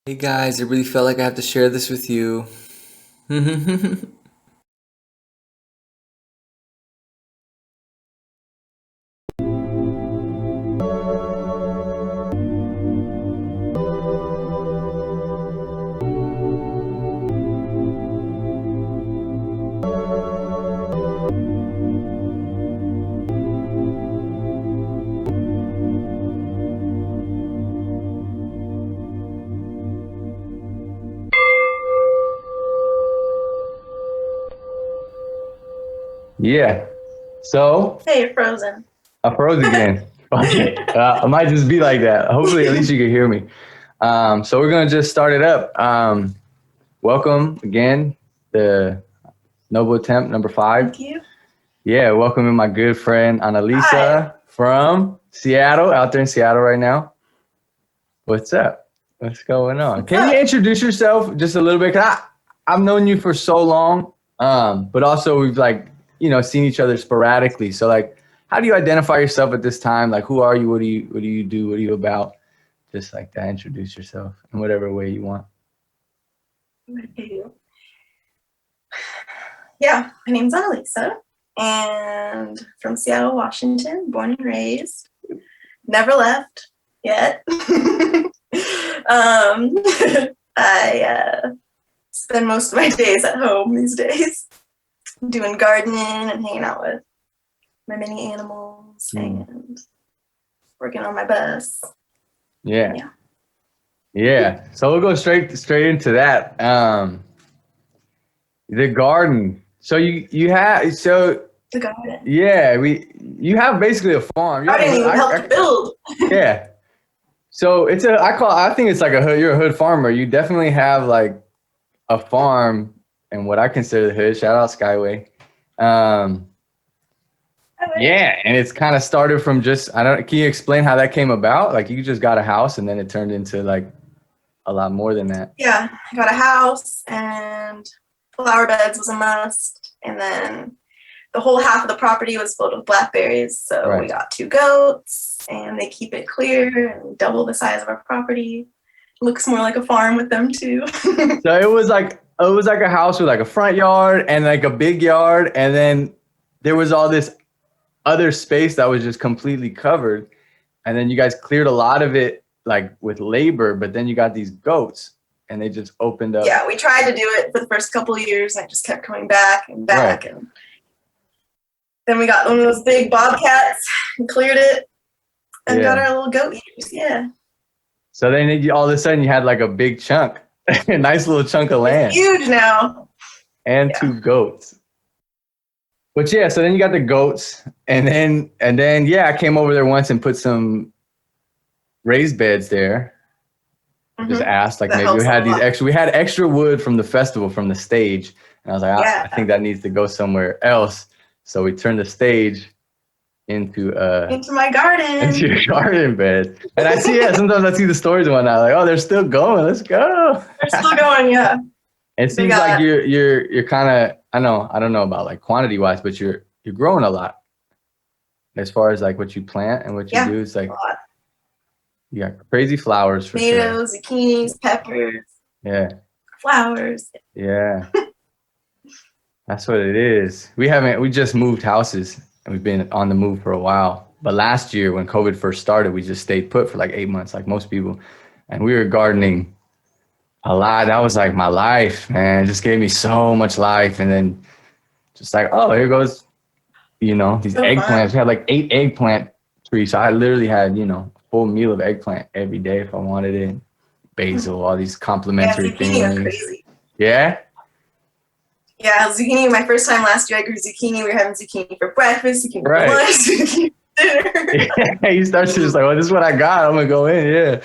Hey guys, I really felt like I have to share this with you. Yeah. So Hey, you're frozen. I froze again. Okay. I might just be like that. Hopefully, at least you can hear me. So we're gonna just start it up. Welcome again, the Noble Attempt number 5. Thank you. Yeah, welcoming my good friend Hi. Analisa from Seattle, out there in Seattle right now. What's up? What's going on? What's Can you up? introduce yourself just a little bit? 'Cause I've known you for so long, but also we've seen each other sporadically. So how do you identify yourself at this time? Like, who are you? What do you do? What are you about? Just like that. Introduce yourself in whatever way you want. Yeah, my name's Analisa, and from Seattle, Washington, born and raised. Never left yet. I spend most of my days at home these days, doing gardening and hanging out with my mini animals and working on my bus. Yeah. Yeah. Yeah. So we'll go straight into that. The garden. So The garden. yeah, you have basically a farm. You have a Gardening hood. you helped build. Yeah. So I think it's like a hood. You're a hood farmer. You definitely have like a farm and what I consider the hood. Shout out Skyway. Um, yeah, and it's kind of started from just I don't. Can you explain how that came about? Like you just got a house and then it turned into like a lot more than that. Yeah, I got a house and flower beds was a must. And then the whole half of the property was filled with blackberries. So we Right. got 2 goats and they keep it clear and double the size of our property. Looks more like a farm with them too. So it was like a house with like a front yard and like a big yard, and then there was all this other space that was just completely covered, and then you guys cleared a lot of it like with labor, but then you got these goats and they just opened up. Yeah, we tried to do it for the first couple of years and it just kept coming back and back. Right. And then we got one of those big bobcats and cleared it and got Yeah. our little goat eaters. Yeah. So then all of a sudden you had like a big chunk, a nice little chunk of It's land huge now. and Yeah. 2 goats. But yeah, so then you got the goats, and then yeah, I came over there once and put some raised beds there. Just asked like That maybe helps a lot. we had extra wood from the festival from the stage, and I was like, I Yeah. think that needs to go somewhere else. So we turned the stage into Into my garden. your garden bed. And sometimes I see the stories and whatnot, like, oh, they're still going. Let's go. They're still going, yeah. It They seems like got you're kind of I don't know about like quantity wise, but you're growing a lot as far as like what you plant and what you do. It's a like lot. you got crazy flowers for sure. Tomatoes, zucchinis, peppers, Yeah, flowers. yeah, that's what it is. We just moved houses and we've been on the move for a while. But last year when COVID first started, we just stayed put for like 8 months, like most people, and we were gardening a lot. That was like my life, man. It just gave me so much life. And then just like, oh, here goes, these So fun. eggplants. We had like 8 eggplant trees. So I literally had, a full meal of eggplant every day if I wanted it. Basil, all these Yeah, complimentary zucchini are things. crazy. Yeah? Yeah, zucchini, my first time last year I grew zucchini. We were having zucchini for breakfast, zucchini for Right. lunch, zucchini for dinner. Yeah, you start to just like, well, this is what I got. I'm gonna go in. Yeah.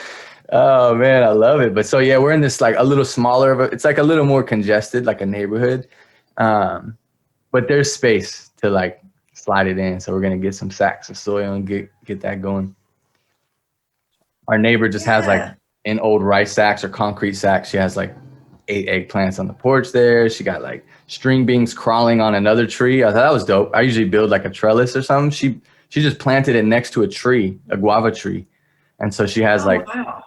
Oh man, I love it. But so yeah, we're in this like a little smaller of it's like a little more congested, like a neighborhood. But there's space to like slide it in. So we're gonna get some sacks of soil and get that going. Our neighbor just has like Yeah. in old rice sacks or concrete sacks. She has like 8 eggplants on the porch there. She got like string beans crawling on another tree. I thought that was dope. I usually build like a trellis or something. She just planted it next to a tree, a guava tree. And so she has Oh, like wow.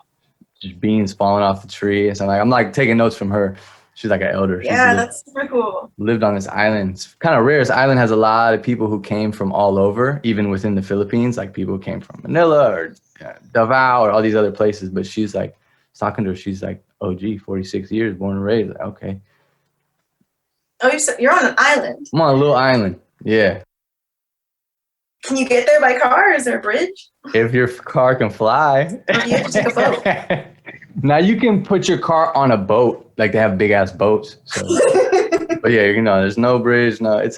just beans falling off the tree. And so I'm like taking notes from her. She's like an elder. Yeah, that's super cool. Lived on this island. It's kind of rare. This island has a lot of people who came from all over, even within the Philippines. Like people who came from Manila or Davao or all these other places. But she's like, talking to her, she's like, oh, gee, 46 years, born and raised. Like, okay. Oh, you're on an island. I'm on a little island. Yeah. Can you get there by car? Is there a bridge? If your car can fly. Or do you have to take a boat? Now you can put your car on a boat. Like they have big ass boats. So. But yeah, there's no bridge. No, it's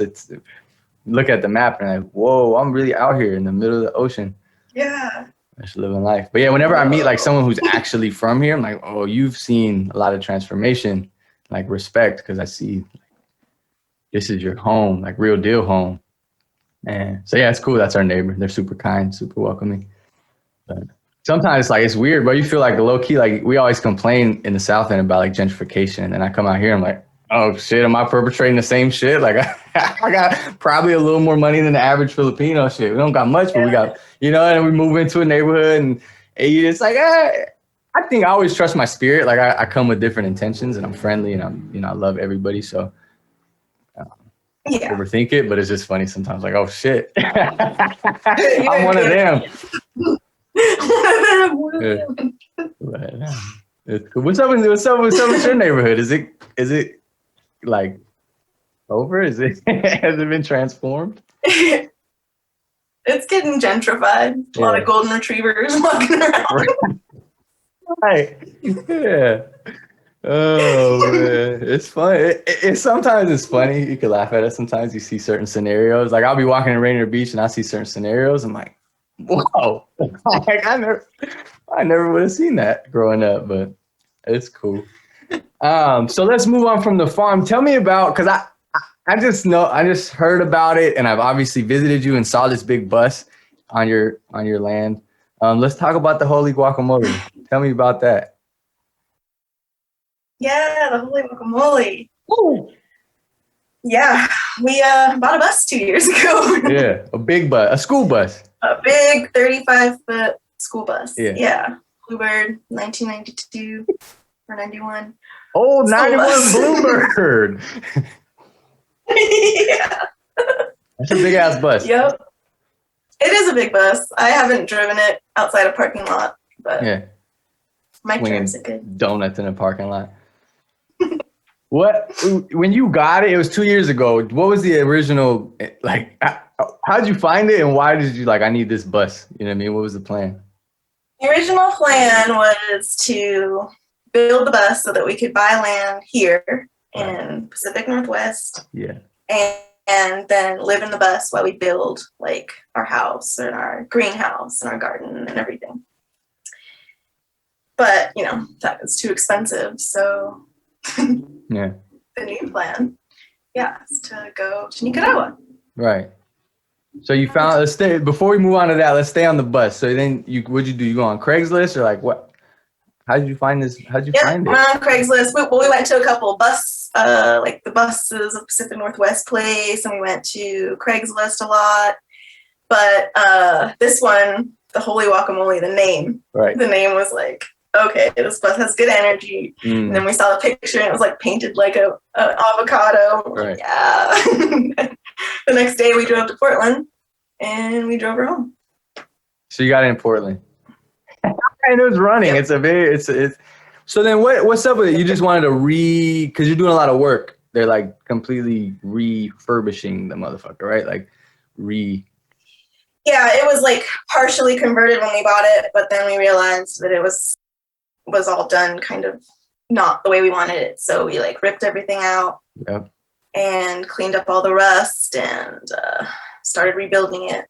look at the map and like, whoa, I'm really out here in the middle of the ocean. Yeah. Just living life. But yeah, whenever I meet like someone who's actually from here, I'm like, oh, you've seen a lot of transformation, like respect, because I see this is your home, like real deal home. And so yeah, it's cool. That's our neighbor. They're super kind, super welcoming. But sometimes it's weird, but you feel like low key, like we always complain in the South End about like gentrification. And then I come out here, I'm like, oh shit, am I perpetrating the same shit? Like I got probably a little more money than the average Filipino shit. We don't got much, but we got, and we move into a neighborhood and it's like, I think I always trust my spirit. Like I come with different intentions and I'm friendly and I love everybody. So overthink it, but it's just funny sometimes. Like, oh shit, I'm one of them. It's cool. What's up with your neighborhood? Is it like over? Has it been transformed? It's getting gentrified. A lot of golden retrievers walking around. Right. Yeah. Oh man, it's fun. It sometimes it's funny. You can laugh at it. Sometimes you see certain scenarios. Like I'll be walking in Rainier Beach and I see certain scenarios. I'm like, whoa! Like I never would have seen that growing up, but it's cool. So let's move on from the farm. Tell me about, because I just heard about it, and I've obviously visited you and saw this big bus on your land. Let's talk about the Holy Guacamole. Tell me about that. Yeah, the Holy Guacamole. Ooh. Yeah, we bought a bus 2 years ago. Yeah, a big bus, a school bus. A big 35-foot school bus. Yeah. BlueBird, 1992 or 91. Oh, 91 BlueBird. Yeah. That's a big ass bus. Yep. It is a big bus. I haven't driven it outside a parking lot, but my drives it good. Donuts in a parking lot. When you got it, it was 2 years ago. What was the original, like, how'd you find it and why did you I need this bus? You know what I mean? What was the plan? The original plan was to build the bus so that we could buy land here in Pacific Northwest. Yeah. And then live in the bus while we build like our house and our greenhouse and our garden and everything. But, that was too expensive. So the new plan, is to go to Nicaragua. Right. So you found, before we move on to that, let's stay on the bus. So then what'd you do? You go on Craigslist or like what? How did you find this? How'd you find it? Went on Craigslist. We went to a couple like the buses of Pacific Northwest place, and we went to Craigslist a lot. But this one, the Holy Guacamole, the name was like, okay, this bus has good energy. And then we saw the picture and it was like painted like a avocado. Right. Yeah. The next day we drove to Portland and we drove her home. So you got it in Portland. And it was running. Yep. It's so then what's up with it? You just wanted to because you're doing a lot of work. They're like completely refurbishing the motherfucker, right? Like Yeah, it was like partially converted when we bought it, but then we realized that it was all done kind of not the way we wanted it. So we like ripped everything out and cleaned up all the rust and started rebuilding it.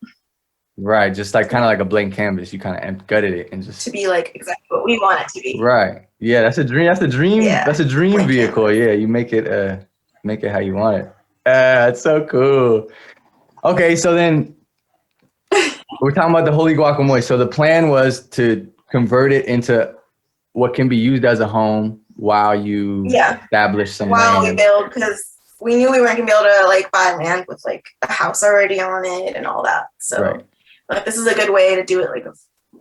Right, just like kind of like a blank canvas. You kind of gutted it and just to be like exactly what we want it to be. Right. Yeah, that's a dream. That's a dream. Yeah. That's a dream blank vehicle. Canvas. Yeah, you make it how you want it. It's so cool. Okay, so then we're talking about the Holy Guacamole. So the plan was to convert it into what can be used as a home while you establish some land. We build, because we knew we weren't gonna be able to like buy land with like a house already on it and all that. So like this is a good way to do it like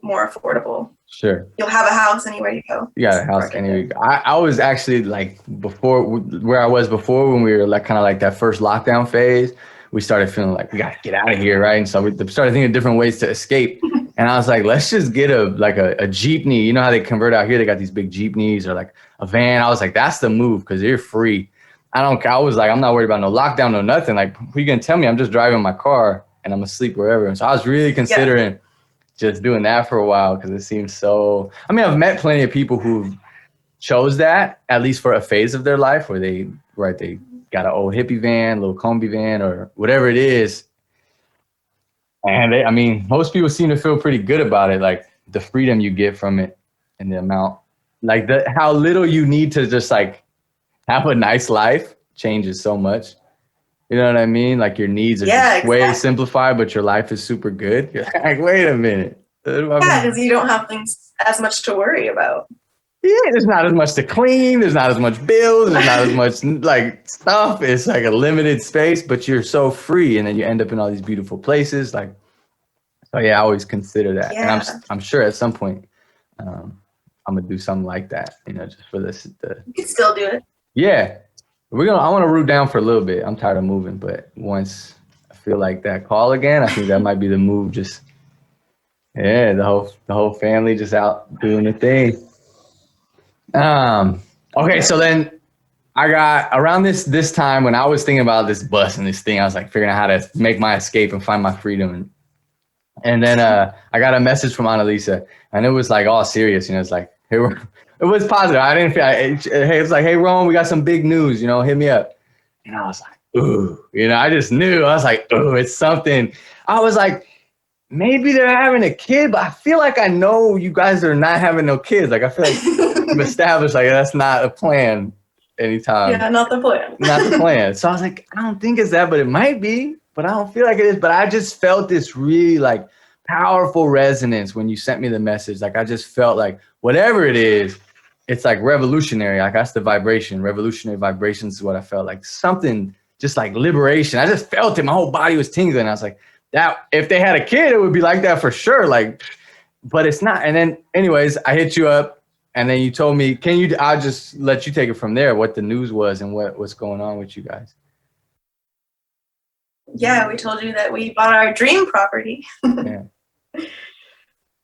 more affordable. Sure. You'll have a house anywhere you go. You got a Just house park it anywhere there. you go. I was actually like before where I was before when we were like kind of like that first lockdown phase, we started feeling like we got to get out of here, right? And so we started thinking of different ways to escape. And I was like, let's just get a jeepney. You know how they convert out here? They got these big jeepneys or like a van. I was like, that's the move because you're free. I was like, I'm not worried about no lockdown, no nothing. Like, who you gonna tell me? I'm just driving my car and I'm asleep wherever. And so I was really considering just doing that for a while because it seems so. I mean, I've met plenty of people who chose that at least for a phase of their life where they got an old hippie van, little combi van, or whatever it is. And I mean, most people seem to feel pretty good about it, like the freedom you get from it and the amount, like how little you need to just like have a nice life changes so much. You know what I mean? Like your needs are just way simplified, but your life is super good. You're like, wait a minute. Yeah, because you don't have things as much to worry about. Yeah, there's not as much to clean. There's not as much bills. There's not as much like stuff. It's like a limited space, but you're so free, and then you end up in all these beautiful places. Like, so yeah, I always consider that, and I'm sure at some point, I'm gonna do something like that. You know, just for this. You can still do it. Yeah, I want to root down for a little bit. I'm tired of moving, but once I feel like that call again, I think that might be the move. Just the whole family just out doing the thing. Okay, so then I got around this time when I was thinking about this bus and this thing, I was like figuring out how to make my escape and find my freedom. And then I got a message from Analisa, and it was like all serious, you know, it's like, hey, it was positive. I didn't feel, hey, it's like, hey, Ron, we got some big news, you know, hit me up. And I was like, ooh, you know, I just knew. I was like, ooh, it's something. I was like, maybe they're having a kid, but I feel like I know you guys are not having no kids. Like, I feel like we've established like that's not a plan anytime. Yeah, not the plan. Not the plan. So I was like, I don't think it's that, but it might be, but I don't feel like it is. But I just felt this really like powerful resonance when you sent me the message. Like, I just felt like whatever it is, it's like revolutionary. Like that's the vibration. Revolutionary vibrations is what I felt like. Something just like liberation. I just felt it. My whole body was tingling. I was like, that if they had a kid, it would be like that for sure. Like, but it's not. And then anyways, I hit you up and then you told me, I'll just let you take it from there, what the news was and what's going on with you guys. Yeah, we told you that we bought our dream property. Yeah.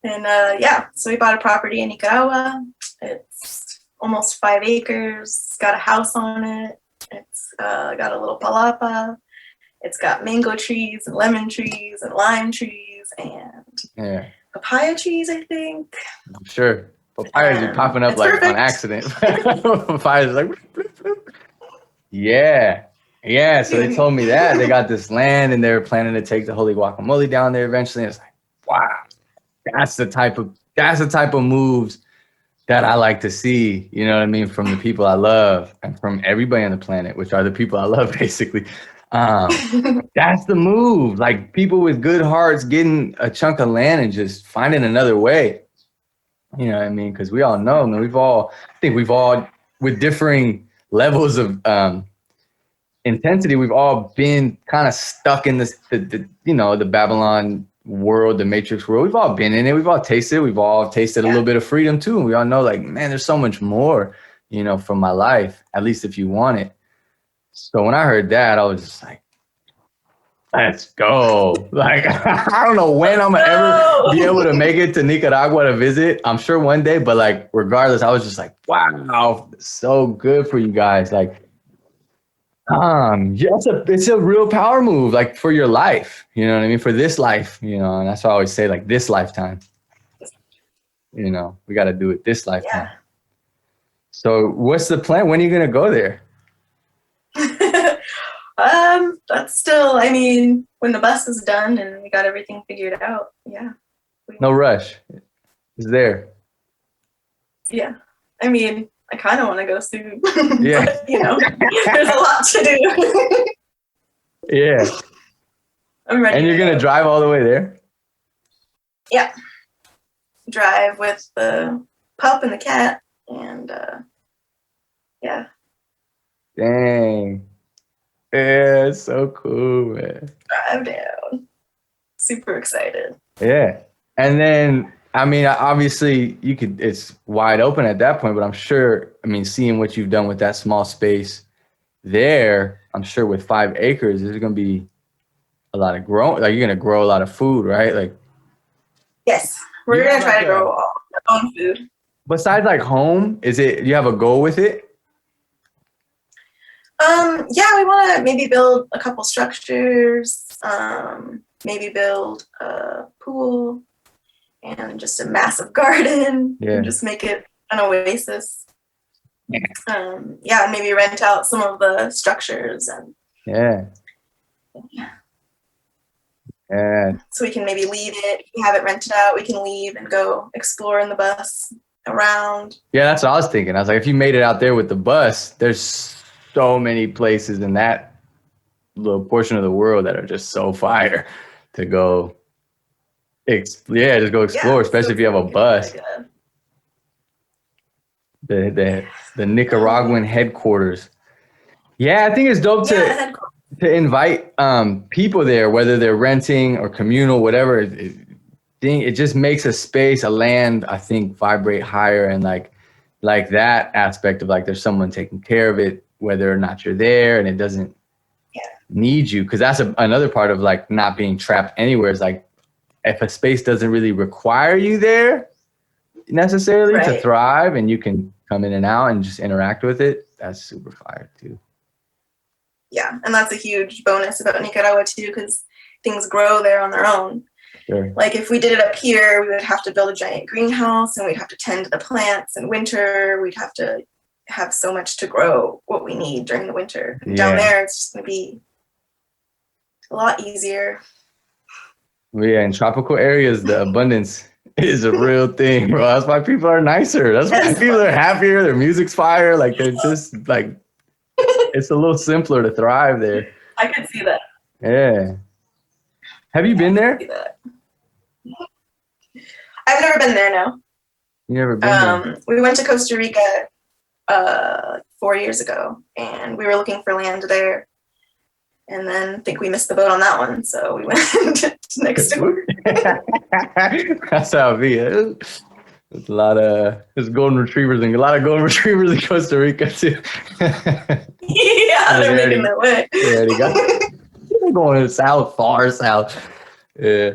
And so we bought a property in Nicaragua. It's almost 5 acres. It's got a house on it. It's got a little palapa. It's got mango trees and lemon trees and lime trees and papaya trees, I think. I'm sure. Papayas are popping up like on accident. Papayas like, yeah. Yeah, so they told me that. They got this land and they were planning to take the Holy Guacamole down there eventually. And it's like, wow, that's the type of moves that I like to see, you know what I mean, from the people I love and from everybody on the planet, which are the people I love, basically. That's the move. Like people with good hearts getting a chunk of land and just finding another way. You know what I mean? Because we all know, man, we've all with differing levels of intensity, we've all been kind of stuck in this, the Babylon world, the Matrix world. We've all been in it. We've all tasted it. We've all tasted a little bit of freedom too. And we all know like, man, there's so much more, you know, from my life, at least if you want it. So when I heard that, I was just like, let's go. Like, I don't know when I'm gonna ever be able to make it to Nicaragua to visit. I'm sure one day, but like, regardless, I was just like, wow, so good for you guys. Like, it's a real power move, like for your life, you know what I mean? For this life, you know, and that's why I always say like this lifetime, you know, we got to do it this lifetime. Yeah. So what's the plan? When are you going to go there? That's still, I mean, when the bus is done and we got everything figured out. Yeah. No rush. It's there. Yeah. I mean, I kind of want to go soon. Yeah. But, you know, there's a lot to do. Yeah. I'm ready. And you're going to drive all the way there? Yeah. Drive with the pup and the cat. And, yeah. Dang. Yeah, it's so cool, man. Drive down. Super excited. Yeah. And then I mean, obviously it's wide open at that point, but I'm sure, I mean, seeing what you've done with that small space there, I'm sure with 5 acres, there's going to be a lot of growing, like you're going to grow a lot of food, right? Like, Yes, we're Yeah, gonna try like to grow all our own food. besides like home, you have a goal with it? Yeah, we want to maybe build a couple structures, maybe build a pool and just a massive garden Yeah. and just make it an oasis. Yeah, and maybe rent out some of the structures and Yeah. so we can maybe leave it. If we have it rented out, we can leave and go explore in the bus around. Yeah, that's what I was thinking. I was like, if you made it out there with the bus, there's so many places in that little portion of the world that are just so fire to go. Just go explore, especially if you have a bus. The Nicaraguan headquarters. Yeah, I think it's dope to invite people there, whether they're renting or communal, whatever. It just makes a space, a land, I think, vibrate higher, and like that aspect of like there's someone taking care of it, whether or not you're there, and it doesn't need you, because that's another part of like not being trapped anywhere. Is like if a space doesn't really require you there necessarily to thrive, and you can come in and out and just interact with it, that's super fire too. Yeah, and that's a huge bonus about Nicaragua too, because things grow there on their own. Sure. Like if we did it up here, we would have to build a giant greenhouse and we'd have to tend to the plants in winter. We'd have to have so much to grow what we need during the winter. Yeah. Down there, it's just going to be a lot easier. Well, yeah, in tropical areas, the abundance is a real thing, bro. That's why people are nicer. That's why people are happier. Their music's fire. Like they're just like, it's a little simpler to thrive there. I could see that. Yeah. Have you been there? I've never been there, no. You never been there? We went to Costa Rica 4 years ago, and we were looking for land there. And then I think we missed the boat on that one, so we went next door. That's how it be. There's a lot of golden retrievers and a lot of golden retrievers in Costa Rica too. Yeah, they're making their way. They already got. They're going south, far south. Yeah.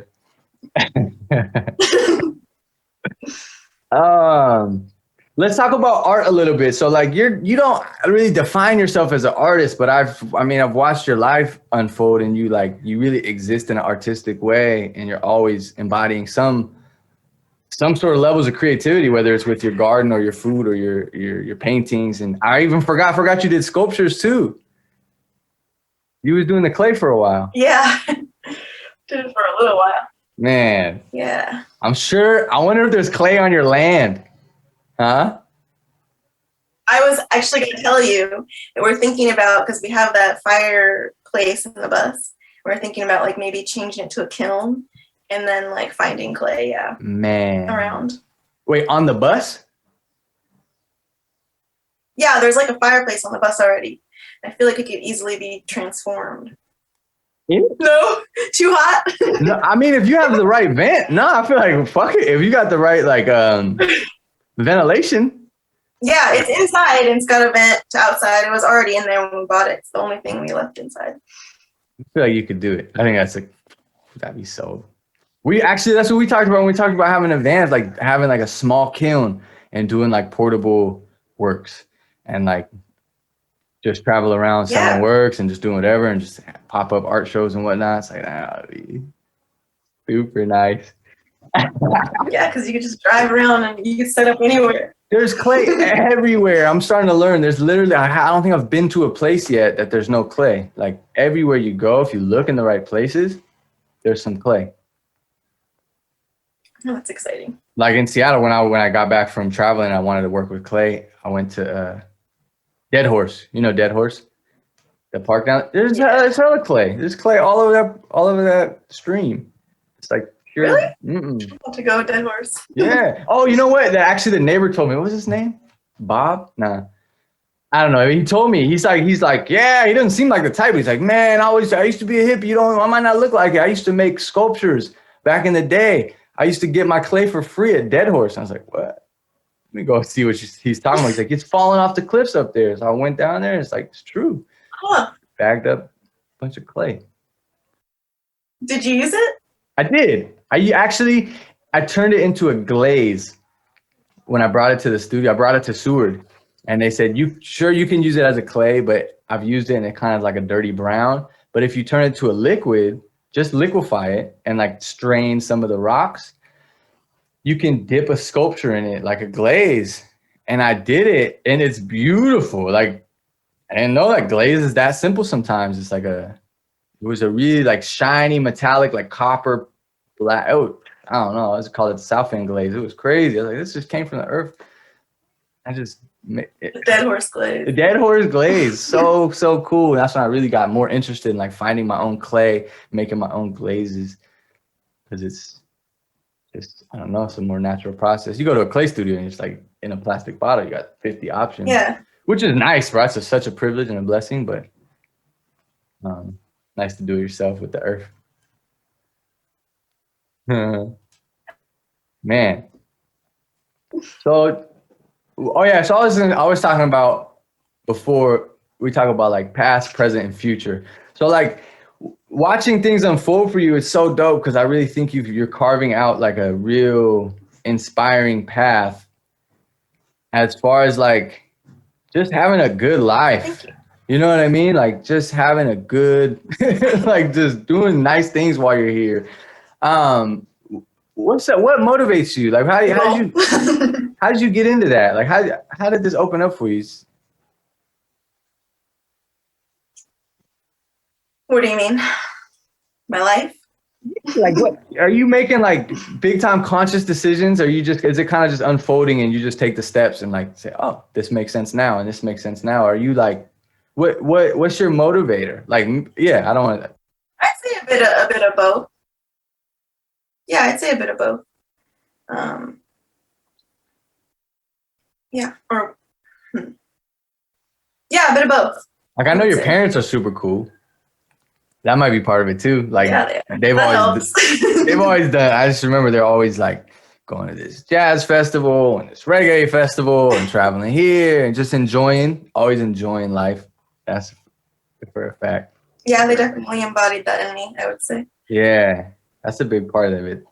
Let's talk about art a little bit. So like you don't really define yourself as an artist, but I've watched your life unfold, and you really exist in an artistic way, and you're always embodying some sort of levels of creativity, whether it's with your garden or your food or your paintings. And I even forgot you did sculptures too. You was doing the clay for a while. Yeah. Did it for a little while. Man. Yeah. I wonder if there's clay on your land. Huh? I was actually going to tell you that we're thinking about, because we have that fireplace in the bus, we're thinking about like maybe changing it to a kiln and then like finding clay, yeah. Man. Around. Wait, on the bus? Yeah, there's like a fireplace on the bus already. I feel like it could easily be transformed. No, too hot. No, I mean, if you have the right vent, no, I feel like fuck it. If you got the right ventilation. Yeah, it's inside and it's got a vent to outside. It was already in there when we bought it. It's the only thing we left inside. I feel like you could do it. I think that'd be so. That's what we talked about when we talked about having a van, like having like a small kiln and doing like portable works and like just travel around selling works and just doing whatever and just pop up art shows and whatnot. It's like, that'd be super nice. Yeah, because you could just drive around and you could set up anywhere. There's clay everywhere. I'm starting to learn. There's literally, I don't think I've been to a place yet that there's no clay. Like everywhere you go, if you look in the right places, there's some clay. Oh, that's exciting. Like in Seattle, when I got back from traveling, I wanted to work with clay. I went to Dead Horse. You know Dead Horse? The park down there's hella clay. There's clay all over that stream. It's like pure. Really? Mm-mm. I want to go Dead Horse. Yeah. Oh, you know what? Actually, the neighbor told me. What was his name? Bob? Nah. I don't know. He told me. He's like, yeah. He doesn't seem like the type. He's like, man, I used to be a hippie. I might not look like it. I used to make sculptures back in the day. I used to get my clay for free at Dead Horse. I was like, what? Let me go see what he's talking about. He's like, it's falling off the cliffs up there. So I went down there. And it's like, it's true. Huh. Bagged up a bunch of clay. Did you use it? I did. I turned it into a glaze when I brought it to the studio. I brought it to Seward, and they said, you can use it as a clay, but I've used it and it kind of like a dirty brown. But if you turn it to a liquid, just liquefy it and like strain some of the rocks, you can dip a sculpture in it like a glaze. And I did it, and it's beautiful. Like, I didn't know that glaze is that simple sometimes. It's like it was a really like shiny metallic, like copper black. Oh, I don't know. I just called it South End glaze. It was crazy. I was like, this just came from the earth. The Dead Horse glaze. The Dead Horse glaze. So cool. That's when I really got more interested in like finding my own clay, making my own glazes. Because it's just, I don't know, it's a more natural process. You go to a clay studio and it's like in a plastic bottle, you got 50 options. Yeah. Which is nice, right? It's such a privilege and a blessing, but nice to do it yourself with the earth. Man. So, oh yeah, so I was talking about before we talk about like past, present, and future. So like watching things unfold for you is so dope because I really think you're carving out like a real inspiring path as far as like just having a good life. Thank you. You know what I mean? Like just having a good, like just doing nice things while you're here. What's that? What motivates you? Like how did you get into that? Like how did this open up for you? What do you mean? My life? Like what are you making like big time conscious decisions? Or is it kind of just unfolding and you just take the steps and like say, oh, this makes sense now and this makes sense now? Are you like what's your motivator? Like, yeah, I don't want to. I'd say a bit of both. Yeah, I'd say a bit of both. Yeah, yeah, a bit of both. Like I know your parents are super cool. That might be part of it too. Like yeah, they've always done. I just remember they're always like going to this jazz festival and this reggae festival and traveling here and just always enjoying life. That's for a fact. Yeah, they definitely embodied that in me, I would say. Yeah, that's a big part of it.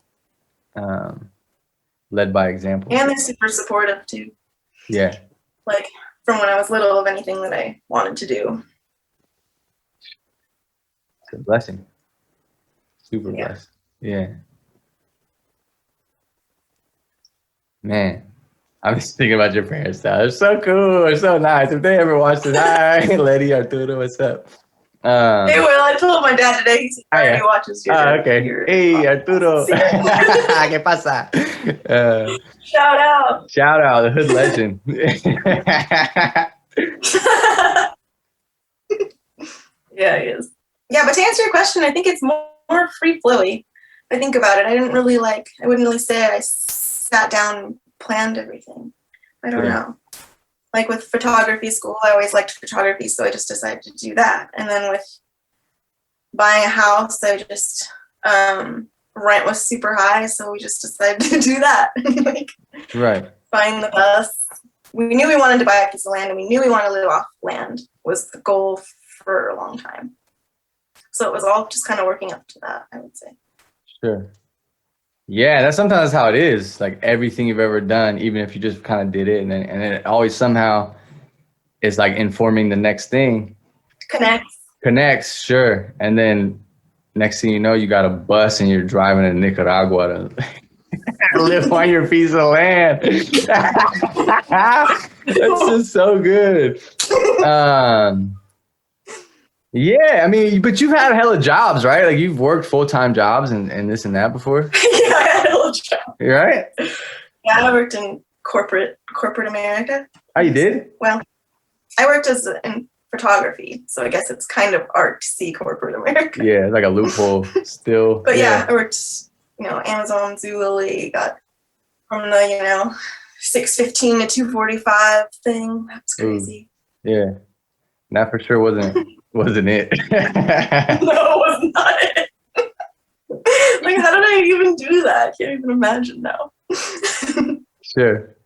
Led by example. And they're super supportive too. Yeah. Like from when I was little of anything that I wanted to do. It's a blessing. Super blessed. Yeah. Man, I was thinking about your parents now. They're so cool. They're so nice. If they ever watch this, hi, Letty, Arturo, what's up? Hey, well, I told my dad today. He already watches your. Okay. Hey, Arturo. ¿Qué pasa? Shout out, the hood legend. Yeah, he is. Yeah, but to answer your question, I think it's more free flowy. I think about it. I wouldn't really say I sat down and planned everything. I don't know. Like with photography school, I always liked photography, so I just decided to do that. And then with buying a house, I just rent was super high, so we just decided to do that. Right. Buying the bus. We knew we wanted to buy a piece of land, and we knew we wanted to live off land was the goal for a long time. So it was all just kind of working up to that, I would say. Sure. Yeah, that's sometimes how it is. Like everything you've ever done, even if you just kind of did it, and then it always somehow is like informing the next thing. Connects, sure. And then next thing you know, you got a bus and you're driving to Nicaragua to live on your piece of land. That's just so good. Yeah, I mean, but you've had hella jobs, right? Like you've worked full-time jobs and this and that before. Yeah, I had a little job. Right? Yeah, I worked in corporate America. Oh, you did? Well, I worked in photography, so I guess it's kind of artsy corporate America. Yeah, it's like a loophole still. But yeah, I worked, Amazon, Zulily, got from the, 6:15 to 2:45 thing. That's crazy. Ooh, yeah, that for sure wasn't it. No, it was not it. Like, how did I even do that? I can't even imagine now. Sure.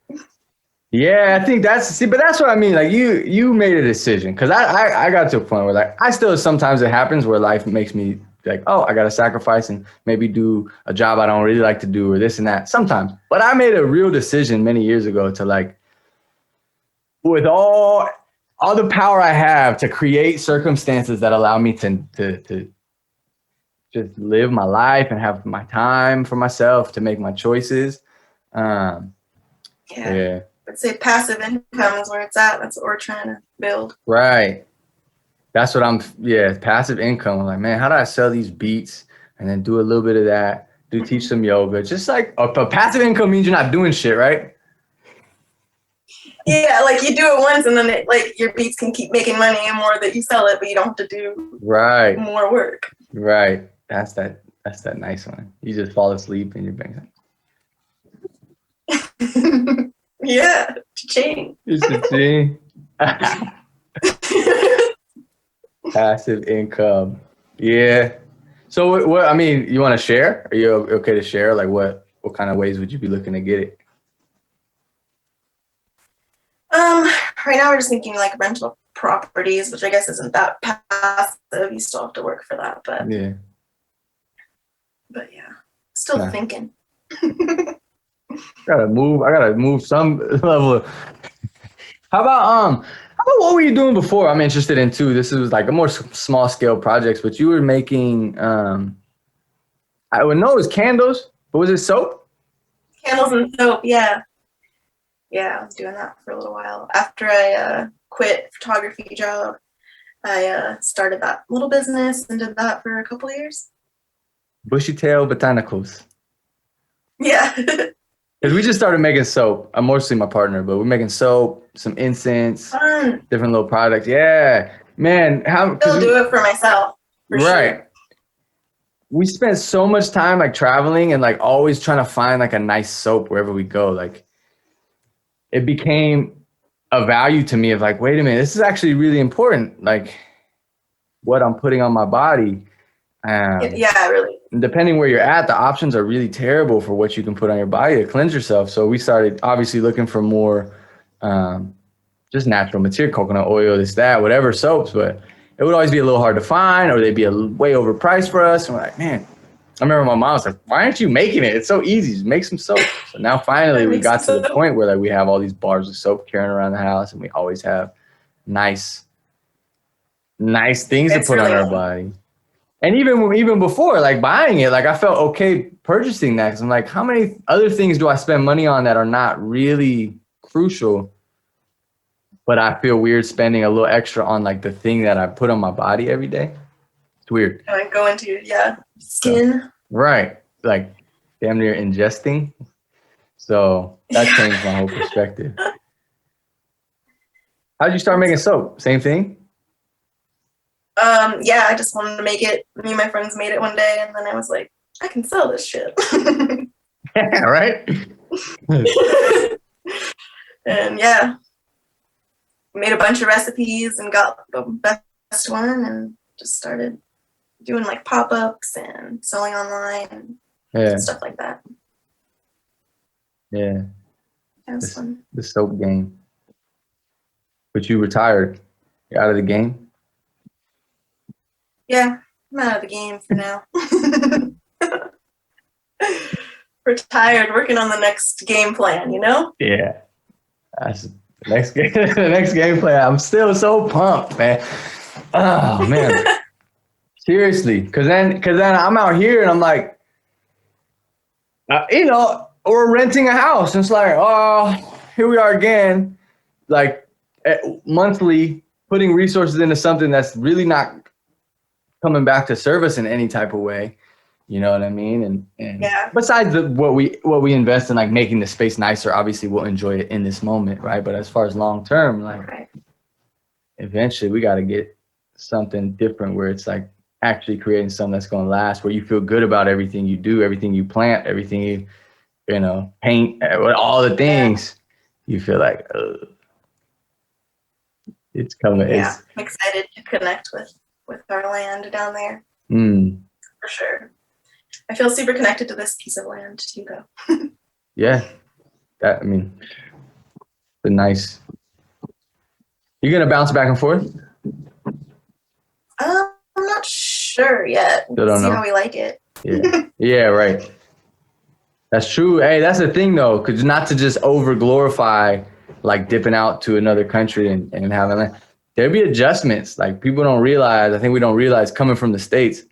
Yeah, I think but that's what I mean. Like you made a decision, because I got to a point where like I still sometimes it happens where life makes me like, oh, I got to sacrifice and maybe do a job I don't really like to do or this and that sometimes. But I made a real decision many years ago to like, with all the power I have, to create circumstances that allow me to just live my life and have my time for myself, to make my choices. Yeah. Yeah. I'd say passive income is where it's at. That's what we're trying to build. Right. That's what passive income. I'm like, man, how do I sell these beats and then do a little bit of that, teach some yoga? Just like a passive income means you're not doing shit, right? Yeah, like you do it once and then like your beats can keep making money and more that you sell it, but you don't have to do more work. Right. That's that nice one. You just fall asleep and you're banging. Yeah, cha-ching. It's a thing. Passive income. Yeah. So what I mean, you want to share? Are you okay to share? Like what kind of ways would you be looking to get it? Right now we're just thinking like rental properties, which I guess isn't that passive. You still have to work for that, but Yeah. Still thinking. I gotta move some level. How about what were you doing before? I'm interested in too. This was like a more small scale projects, but you were making I would know it was candles, but was it soap? Candles and soap, yeah. Yeah, I was doing that for a little while. After I quit photography job, I started that little business and did that for a couple of years. Bushy tail botanicals. Yeah. Because we just started making soap. I'm mostly my partner, but we're making soap, some incense, different little products. Yeah, man. Still do it for myself. For right. Sure. We spent so much time like traveling and like always trying to find like a nice soap wherever we go. Like it became a value to me of like, wait a minute, this is actually really important. Like what I'm putting on my body. Yeah, really. Depending where you're at, the options are really terrible for what you can put on your body to cleanse yourself. So we started obviously looking for more just natural material, coconut oil, this, that, whatever soaps, but it would always be a little hard to find, or they'd be way overpriced for us. And we're like, man, I remember my mom was like, why aren't you making it? It's so easy. Just make some soap. So now finally we got to the point where like we have all these bars of soap carrying around the house, and we always have nice things to put on our body. And even before like buying it, like I felt okay purchasing that, because I'm like, how many other things do I spend money on that are not really crucial, but I feel weird spending a little extra on like the thing that I put on my body every day? It's weird. Like go into skin. So, right. Like damn near ingesting. So that changed my whole perspective. How'd you start making soap? Same thing? Yeah, I just wanted to make it. Me and my friends made it one day, and then I was like, I can sell this shit. Yeah, right? And yeah, made a bunch of recipes and got the best one, and just started doing like pop-ups and selling online and stuff like that. Yeah. That was fun. The soap game. But you retired. You're out of the game? Yeah, I'm out of the game for now. Retired, working on the next game plan, you know? Yeah. That's the next game. The next game plan. I'm still so pumped, man. Oh man. Seriously. Cause then I'm out here and I'm like, we're renting a house. And it's like, oh, here we are again. Like monthly putting resources into something that's really not coming back to serve us in any type of way. You know what I mean? And yeah. Besides what we invest in, like making the space nicer, obviously we'll enjoy it in this moment, right? But as far as long term, like eventually we got to get something different where it's like actually creating something that's going to last, where you feel good about everything you do, everything you plant, everything you paint, all the things. You feel like it's coming. Yeah, I'm excited to connect with our land down there. For sure. I feel super connected to this piece of land too, though. Yeah. That, I mean, the nice. You're going to bounce back and forth? I'm not sure yet. Still don't See know. how we like it. Yeah. Yeah, right. That's true. Hey, that's the thing though, because not to just over glorify like dipping out to another country and having that. There'll be adjustments. Like people don't realize, I think we don't realize coming from the States.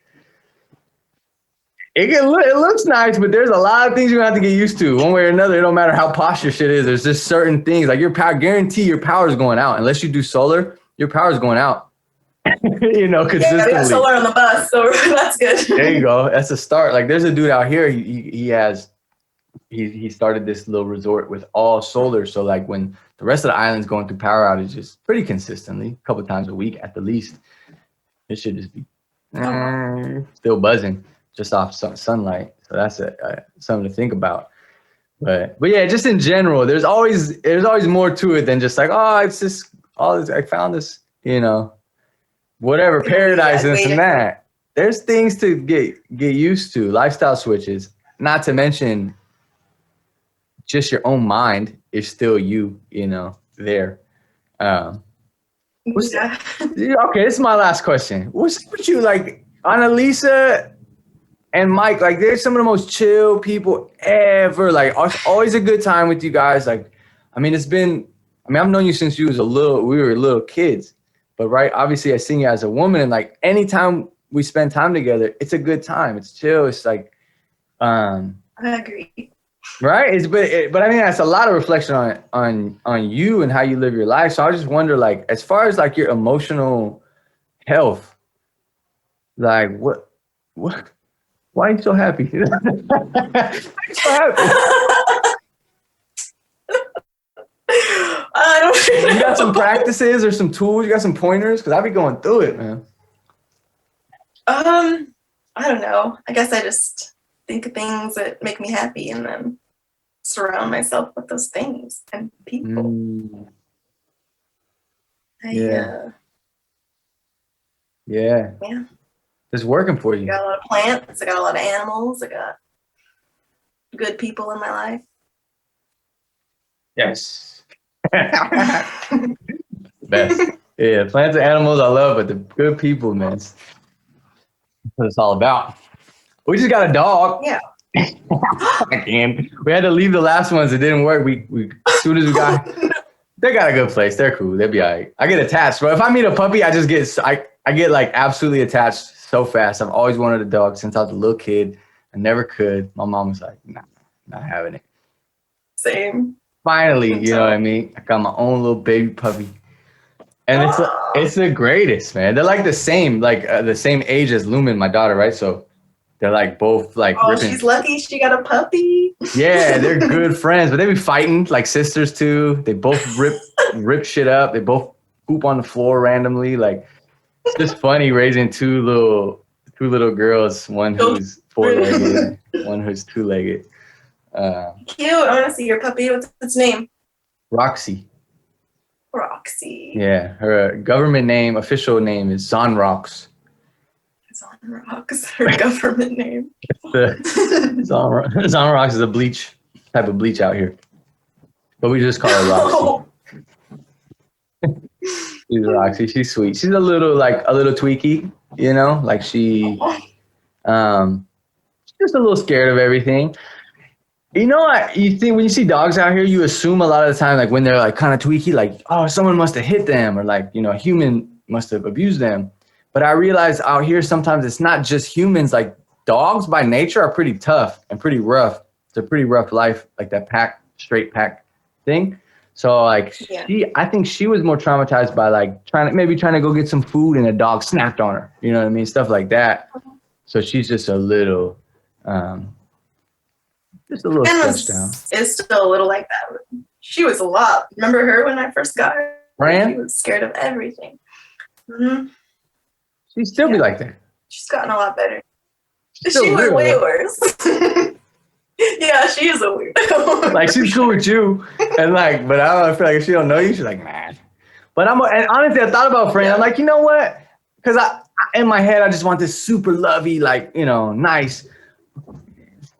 It looks nice, but there's a lot of things you're gonna have to get used to one way or another. It don't matter how posh your shit is. There's just certain things like your power, guarantee your power is going out. Unless you do solar, your power is going out. You know, consistently. Yeah, we got solar on the bus, so that's good. There you go. That's a start. Like there's a dude out here, he started this little resort with all solar. So like when the rest of the island's going through power outages pretty consistently, a couple times a week at the least, it should just be still buzzing just off sunlight. So that's something to think about. But yeah, just in general, there's always more to it than just like, oh, it's just all this, I found this, you know, whatever paradise and this and that. There's things to get used to, lifestyle switches, not to mention just your own mind is still you know, there. Yeah. Okay, this is my last question. What's with you, like, Analisa and Mike, like, they're some of the most chill people ever. Like, it's always a good time with you guys. Like, I mean, I've known you since we were little kids. But, right, obviously I seen you as a woman. And, like, anytime we spend time together, it's a good time. It's chill. It's like, I agree. right? But I mean, that's a lot of reflection on you and how you live your life. So I just wonder, like, as far as like your emotional health, like what, why are you so happy? Why are you so happy? I don't know. You got some practices or some tools? You got some pointers? Because I'll be going through it, man. I don't know. I guess I just think of things that make me happy and then surround myself with those things and people. Yeah. Yeah. It's working for you. I got a lot of plants. I got a lot of animals. I got good people in my life. Yes. Best. Yeah, plants and animals I love, but the good people, man. That's what it's all about. We just got a dog. Yeah. Again, we had to leave the last ones. It didn't work. We as soon as we got, they got a good place. They're cool. They'll be all right. I get attached, bro. If I meet a puppy, I get like absolutely attached so fast. I've always wanted a dog since I was a little kid. I never could. My mom was like, nah, not having it. Same. Finally, you know what I mean? I got my own little baby puppy. And it's the greatest, man. They're like the same age as Lumen, my daughter, right? So they're like both like ripping. She's lucky she got a puppy. Yeah, they're good friends, but they be fighting like sisters too. They both rip shit up. They both poop on the floor randomly. Like it's just funny raising two little girls, one who's 4-legged, one who's 2-legged. Cute. I want to see your puppy. What's its name? Roxy. Roxy. Yeah, her government name, official name is Zonrox. Zonrox, her government name. Zonrox is a type of bleach out here, but we just call her Roxy. She's Roxy. She's sweet. She's a little tweaky, you know, like she's just a little scared of everything. You know what? You think when you see dogs out here, you assume a lot of the time, like when they're like kind of tweaky, like, oh, someone must have hit them or like, you know, a human must have abused them. But I realize out here, sometimes it's not just humans. Like dogs by nature are pretty tough and pretty rough. It's a pretty rough life, like that straight pack thing. So like I think she was more traumatized by like trying to go get some food and a dog snapped on her. You know what I mean? Stuff like that. So she's just a little, stretched down. Is still a little like that. She was a lot. Remember her when I first got her? Fran? She was scared of everything. Mm-hmm. She'd still be like that. She's gotten a lot better. She's She was weird, way though. worse. Yeah, she is a weirdo. Like she's cool with you, and like, but I don't know, I feel like if she don't know you, she's like, man. But and honestly, I thought about Fran. I'm like, you know what? Because I in my head, I just want this super lovey, like, you know, nice.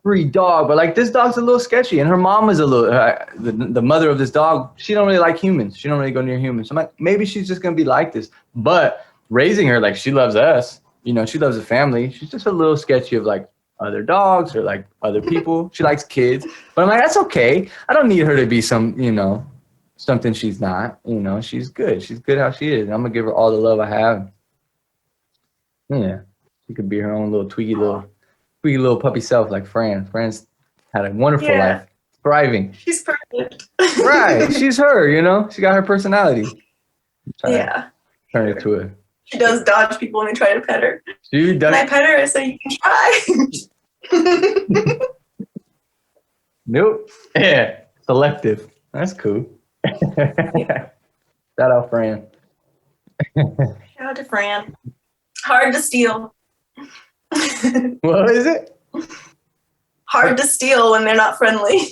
free dog, but like this dog's a little sketchy, and her mom is a little the mother of this dog. She don't really like humans. She don't really go near humans. So I'm like, maybe she's just gonna be like this. But raising her, like she loves us. You know, she loves the family. She's just a little sketchy of like other dogs or like other people. She likes kids, but I'm like, that's okay. I don't need her to be some, you know, something she's not. You know, she's good. She's good how she is. And I'm gonna give her all the love I have. Yeah, she could be her own little twiggy little puppy self like Fran. Fran's had a wonderful life, thriving. She's perfect. Right, she's her. You know, she got her personality. Yeah. Turn it to her. She does dodge people when they try to pet her. She does. When I pet her, I say, you can try. Nope. Yeah, selective. That's cool. Shout out Fran. Shout out to Fran. Hard to steal. What is it? Hard to steal when they're not friendly.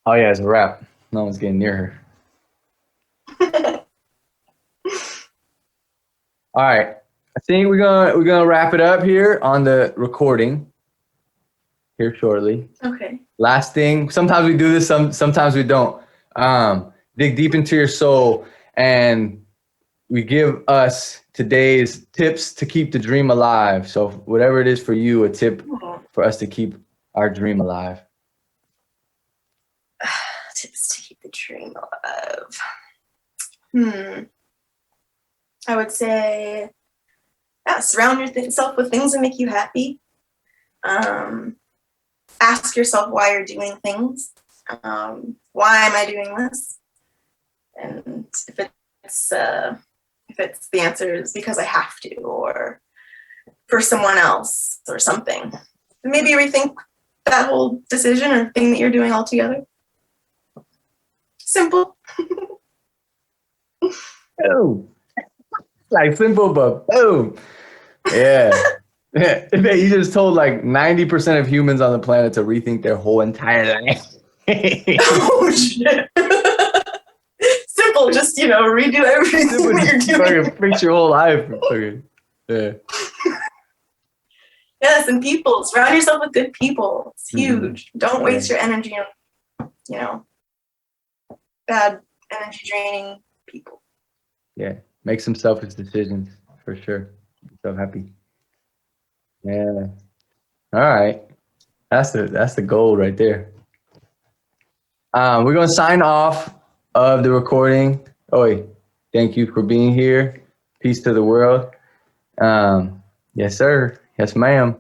Oh yeah, it's a wrap. No one's getting near her. All right, I think we're gonna wrap it up here on the recording here shortly. Okay. Last thing. Sometimes we do this. Sometimes we don't. Dig deep into your soul, and we give us today's tips to keep the dream alive. So whatever it is for you, a tip for us to keep our dream alive. Tips to keep the dream alive. I would say, surround yourself with things that make you happy. Ask yourself why you're doing things. Why am I doing this? And if it's the answer is because I have to, or for someone else, or something, maybe rethink that whole decision or thing that you're doing altogether. Simple. Oh, like simple, but boom. Yeah. You just told like 90% of humans on the planet to rethink their whole entire life. Oh shit. Simple, just redo everything that you're doing. Fix your whole life. Yeah. Yes, and people. Surround yourself with good people. It's huge. Don't waste your energy on, bad energy draining people. Yeah. Make some selfish decisions for sure. I'm so happy. Yeah. All right. That's the goal right there. We're gonna sign off of the recording. Oi, thank you for being here. Peace to the world. Yes, sir. Yes, ma'am.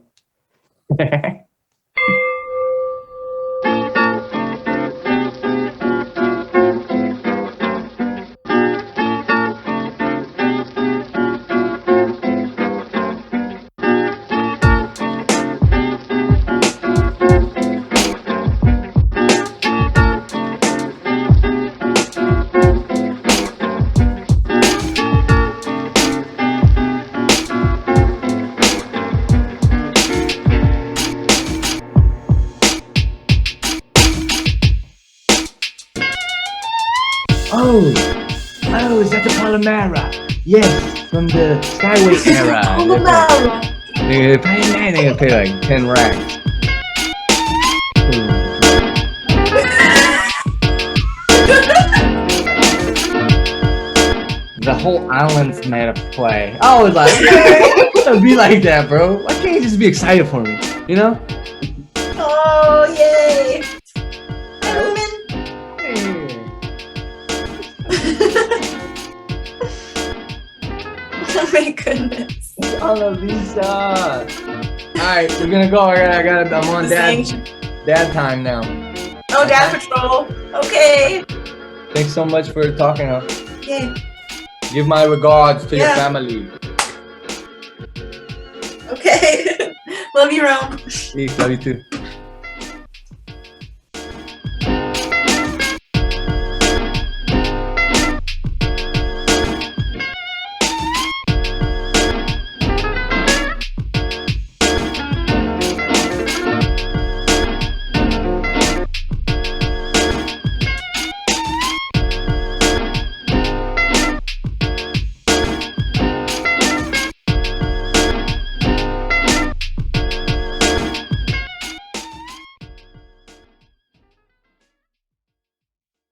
Oh, is that the Palomera? Yes, from the Skyway era. Palomera. They're gonna pay like 10 racks. The whole island's made of clay. I was like, it'll be like that, bro. Why can't you just be excited for me? You know? Oh, yay. Oh my goodness. Analisa. Alright, we're gonna go. I'm on dad time now. Oh, dad patrol. Okay. Thanks so much for talking. Yay. Give my regards to your family. Okay. Love you, Rome. Peace. Love you too.